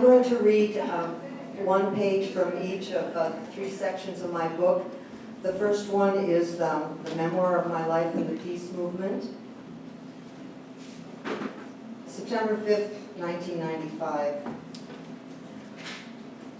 going to read one page from each of the three sections of my book. The first one is the memoir of my life in the peace movement. September 5th, 1995.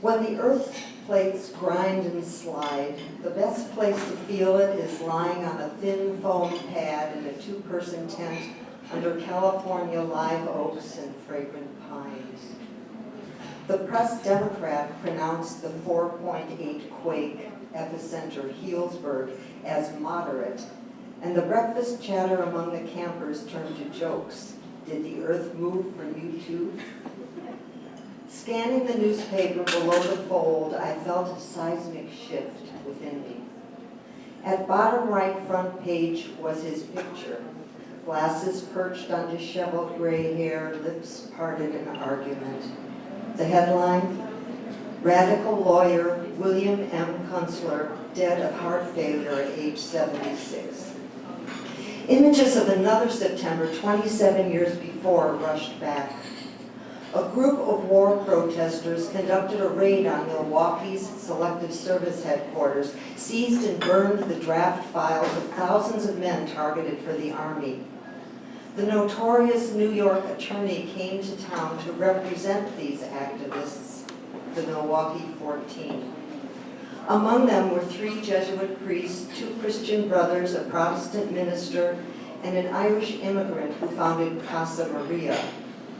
When the earth plates grind and slide, the best place to feel it is lying on a thin foam pad in a two-person tent under California live oaks and fragrant pines. The Press Democrat pronounced the 4.8 quake epicenter Healdsburg as moderate, and the breakfast chatter among the campers turned to jokes. Did the earth move for you too? Scanning the newspaper below the fold, I felt a seismic shift within me. At bottom right front page was his picture. Glasses perched on disheveled gray hair, lips parted in argument. The headline, Radical Lawyer William M. Kunstler, dead of heart failure at age 76. Images of another September 27 years before rushed back. A group of war protesters conducted a raid on Milwaukee's Selective Service headquarters, seized and burned the draft files of thousands of men targeted for the Army. The notorious New York attorney came to town to represent these activists, the Milwaukee 14. Among them were 3 Jesuit priests, 2 Christian brothers, a Protestant minister, and an Irish immigrant who founded Casa Maria,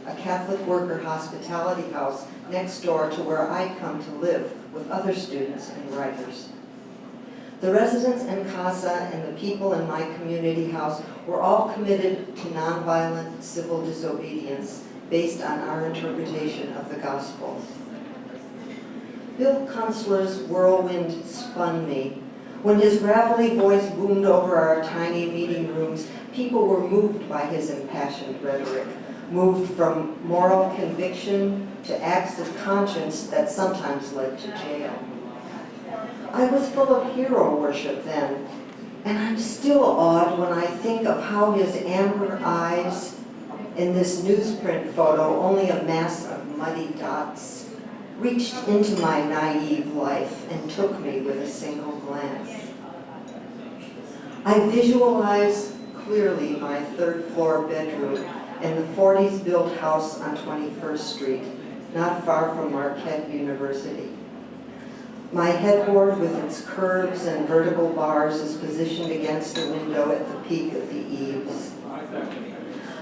a Catholic worker hospitality house next door to where I'd come to live with other students and writers. The residents in Casa and the people in my community house were all committed to nonviolent civil disobedience based on our interpretation of the Gospels. Bill Kunstler's whirlwind spun me. When his gravelly voice boomed over our tiny meeting rooms, people were moved by his impassioned rhetoric, moved from moral conviction to acts of conscience that sometimes led to jail. I was full of hero worship then, and I'm still awed when I think of how his amber eyes in this newsprint photo, only a mass of muddy dots, reached into my naive life and took me with a single glance. I visualize clearly my 3rd floor bedroom in the 40s built house on 21st Street, not far from Marquette University. My headboard with its curves and vertical bars is positioned against the window at the peak of the eaves.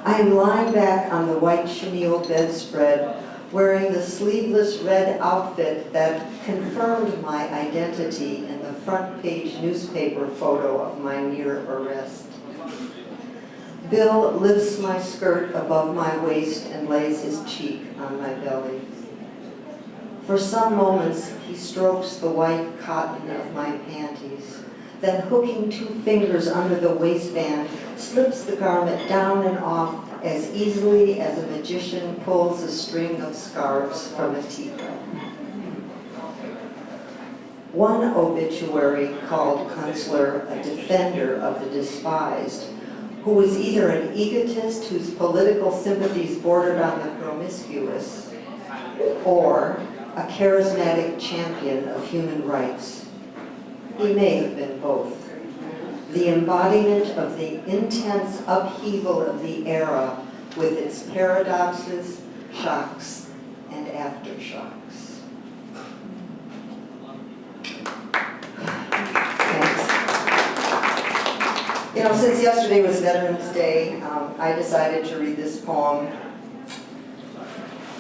I am lying back on the white chenille bedspread, wearing the sleeveless red outfit that confirmed my identity in the front page newspaper photo of my near arrest. Bill lifts my skirt above my waist and lays his cheek on my belly. For some moments, he strokes the white cotton of my panties, then hooking 2 fingers under the waistband, slips the garment down and off as easily as a magician pulls a string of scarves from a teacup. One obituary called Kunstler a defender of the despised, who was either an egotist whose political sympathies bordered on the promiscuous, or a charismatic champion of human rights. He may have been both. The embodiment of the intense upheaval of the era with its paradoxes, shocks, and aftershocks. Thanks. You know, since yesterday was Veterans Day, I decided to read this poem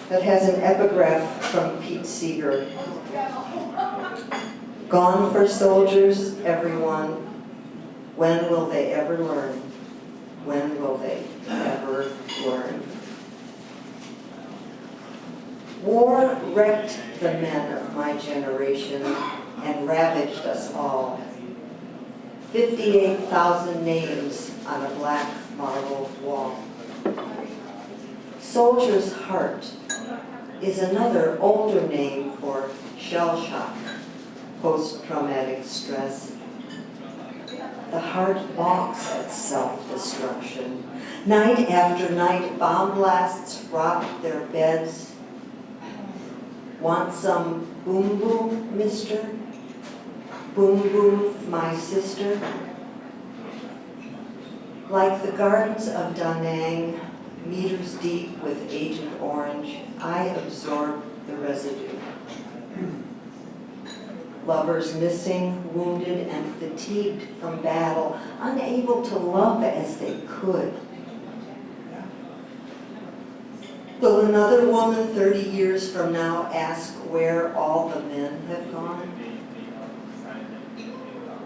that has an epigraph from Pete Seeger. Gone for soldiers, everyone. When will they ever learn? When will they ever learn? War wrecked the men of my generation and ravaged us all. 58,000 names on a black marble wall. Soldier's heart is another older name for shell shock, post-traumatic stress. The heart balks at self-destruction. Night after night, bomb blasts rock their beds. Want some boom boom, mister? Boom boom, my sister? Like the gardens of Dine, meters deep with Agent Orange, I absorb the residue. Lovers missing, wounded, and fatigued from battle, unable to love as they could. Will another woman 30 years from now ask where all the men have gone?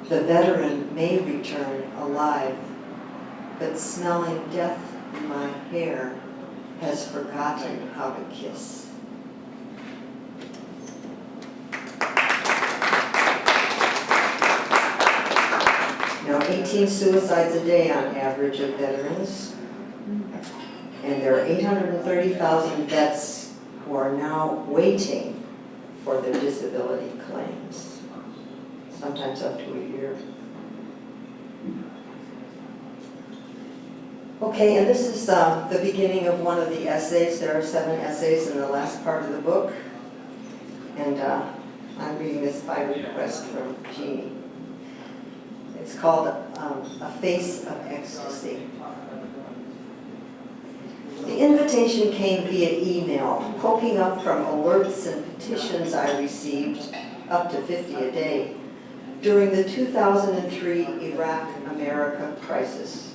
The veteran may return alive, but smelling death in my hair has forgotten how to kiss. Now, 18 suicides a day on average of veterans, and there are 830,000 vets who are now waiting for their disability claims, sometimes up to a year. Okay, and this is the beginning of one of the essays. There are 7 essays in the last part of the book, and I'm reading this by request from Jennie. It's called A Face of Ecstasy. The invitation came via email, poking up from alerts and petitions I received, up to 50 a day, during the 2003 Iraq-America crisis.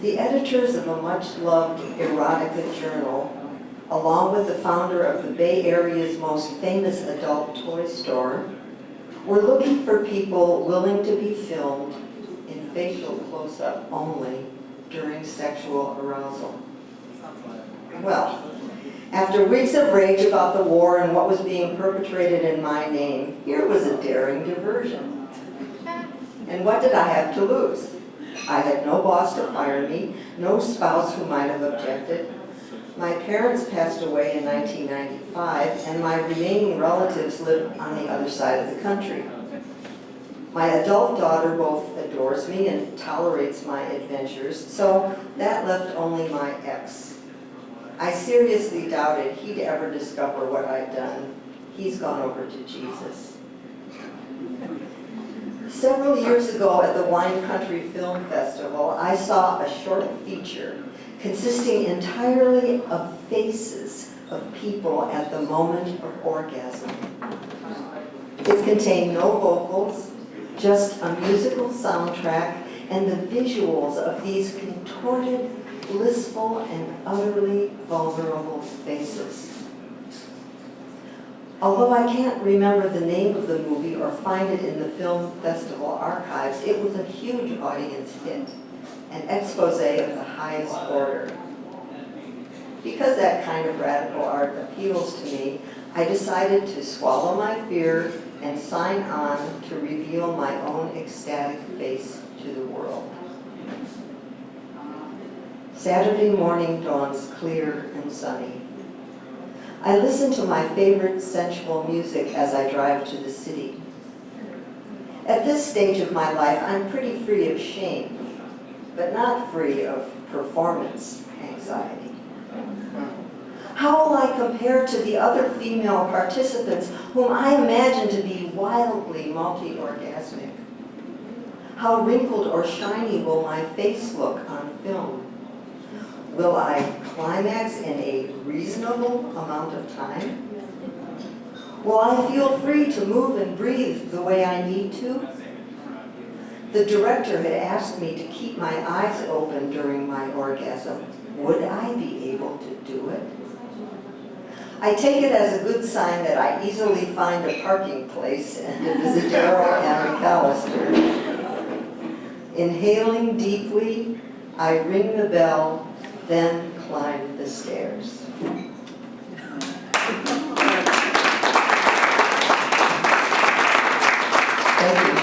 The editors of a much-loved erotica journal, along with the founder of the Bay Area's most famous adult toy store, were looking for people willing to be filmed in facial close-up only during sexual arousal. Well, after weeks of rage about the war and what was being perpetrated in my name, here was a daring diversion. And what did I have to lose? I had no boss to fire me, no spouse who might have objected. My parents passed away in 1995, and my remaining relatives live on the other side of the country. My adult daughter both adores me and tolerates my adventures, so that left only my ex. I seriously doubted he'd ever discover what I'd done. He's gone over to Jesus. Several years ago at the Wine Country Film Festival, I saw a short feature consisting entirely of faces of people at the moment of orgasm. It contained no vocals, just a musical soundtrack and the visuals of these contorted, blissful, and utterly vulnerable faces. Although I can't remember the name of the movie or find it in the film festival archives, it was a huge audience hit, an expose of the highest order. Because that kind of radical art appeals to me, I decided to swallow my fear and sign on to reveal my own ecstatic face to the world. Saturday morning dawns clear and sunny. I listen to my favorite sensual music as I drive to the city. At this stage of my life, I'm pretty free of shame, but not free of performance anxiety. How will I compare to the other female participants whom I imagine to be wildly multi-orgasmic? How wrinkled or shiny will my face look on film? Will I climax in a reasonable amount of time? Will I feel free to move and breathe the way I need to? The director had asked me to keep my eyes open during my orgasm. Would I be able to do it? I take it as a good sign that I easily find a parking place and a Visidero and McAllister. Inhaling deeply, I ring the bell, then climb the stairs. Thank you.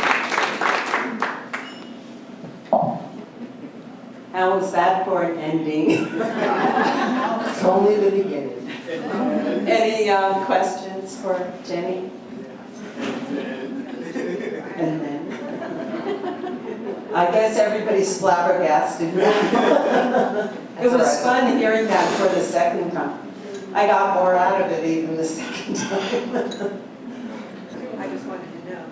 How was that for an ending? It's only the beginning. Any questions for Jennie? And then? I guess everybody's flabbergasted now. It was fun hearing that for the second time. I got more out of it even the second time. I just wanted to know.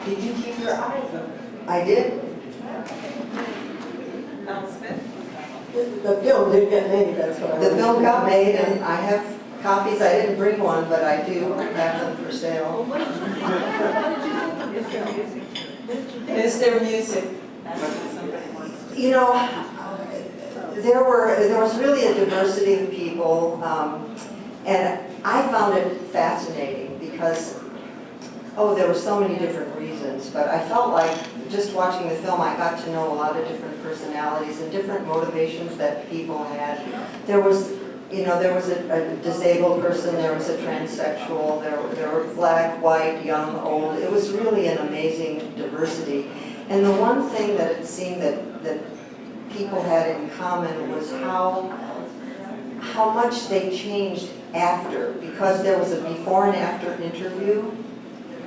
Did you keep your eyes open? I did. Mel Smith? The film didn't get made, that's what I. The film got made, and I have copies. I didn't bring one, but I do have them for sale. What did you think of the music? Is there music? Somebody wants to. You know, there was really a diversity of people, and I found it fascinating because, there were so many different reasons, but I felt like just watching the film, I got to know a lot of different personalities and different motivations that people had. There was a disabled person, there was a transsexual, there were black, white, young, old. It was really an amazing diversity. And the one thing that it seemed that people had in common was how much they changed after, because there was a before and after interview,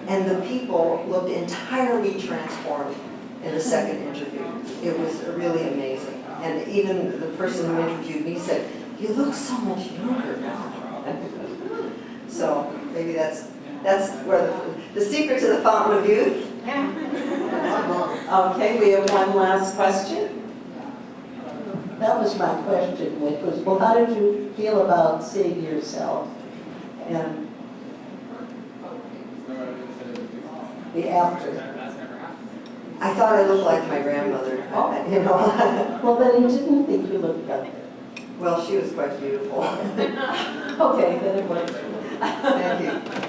and the people looked entirely transformed in the second interview. It was really amazing. And even the person who interviewed me said, "You look so much younger now." So maybe that's where the secret to the fountain of youth. Okay, we have one last question. That was my question, which was, well, how did you feel about seeing yourself and the after? I thought I looked like my grandmother. Oh. You know. Well, then you didn't think you looked better. Well, she was quite beautiful. Okay, then it works. Thank you.